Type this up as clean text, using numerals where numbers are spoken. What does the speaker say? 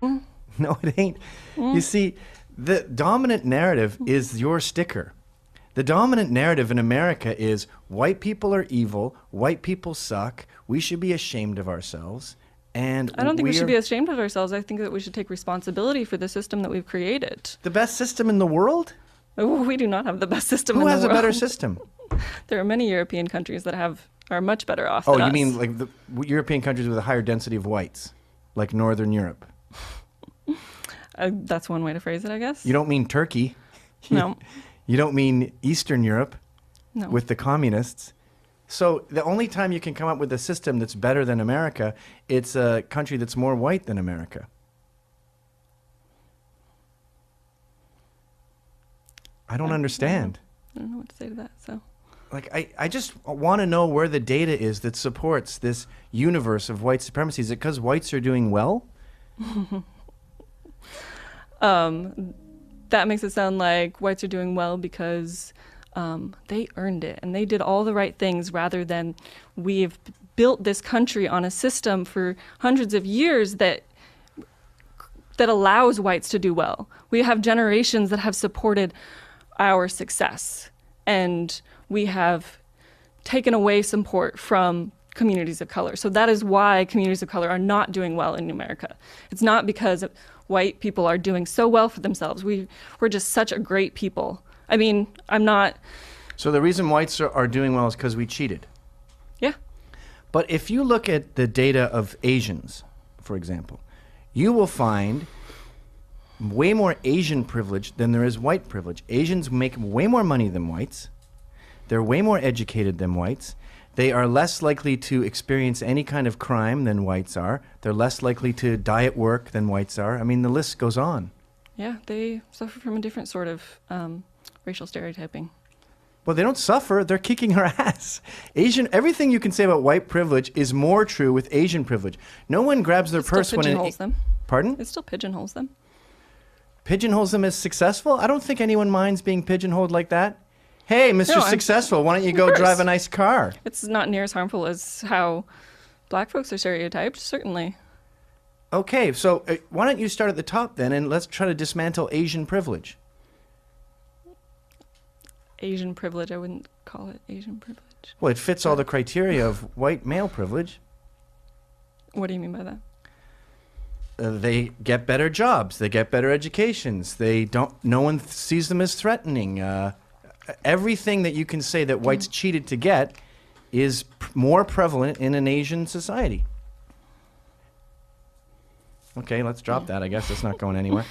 No, it ain't. You see, the dominant narrative is your sticker. The dominant narrative in America is white people are evil, white people suck, we should be ashamed of ourselves. And I don't think we should be ashamed of ourselves. I think that we should take responsibility for the system that we've created. The best system in the world? Oh, we do not have the best system in Who the has world. a better system? There are many European countries that are much better off than Oh, you us. mean like the European countries with a higher density of whites, like Northern Europe? That's one way to phrase it, I guess. You don't mean Turkey. No. You don't mean Eastern Europe No. with the communists. So the only time you can come up with a system that's better than America, it's a country that's more white than America. I don't understand. I don't know what to say to that. So, Like, I just want to know where the data is that supports this universe of white supremacy. Is it because whites are doing well? that makes it sound like whites are doing well because they earned it and they did all the right things, rather than we've built this country on a system for hundreds of years that allows whites to do well. We have generations that have supported our success, and we have taken away support from communities of color. So that is why communities of color are not doing well in America. It's not because white people are doing so well for themselves. We're just such a great people. I mean, I'm not... So the reason whites are doing well is because we cheated. Yeah. But if you look at the data of Asians, for example, you will find way more Asian privilege than there is white privilege. Asians make way more money than whites. They're way more educated than whites. They are less likely to experience any kind of crime than whites are. They're less likely to die at work than whites are. I mean, the list goes on. Yeah, they suffer from a different sort of racial stereotyping. Well, they don't suffer. They're kicking our ass. Everything you can say about white privilege is more true with Asian privilege. No one grabs their purse when pigeonholes them. Pardon? It still pigeonholes them. Pigeonholes them as successful? I don't think anyone minds being pigeonholed like that. Hey, Mr. Successful, why don't you go drive a nice car? It's not near as harmful as how black folks are stereotyped, certainly. Okay, so why don't you start at the top then, and let's try to dismantle Asian privilege. Asian privilege, I wouldn't call it Asian privilege. Well, it fits all the criteria of white male privilege. What do you mean by that? They get better jobs. They get better educations. No one sees them as threatening. Everything that you can say that whites cheated to get is more prevalent in an Asian society. Okay, let's drop that. I guess it's not going anywhere.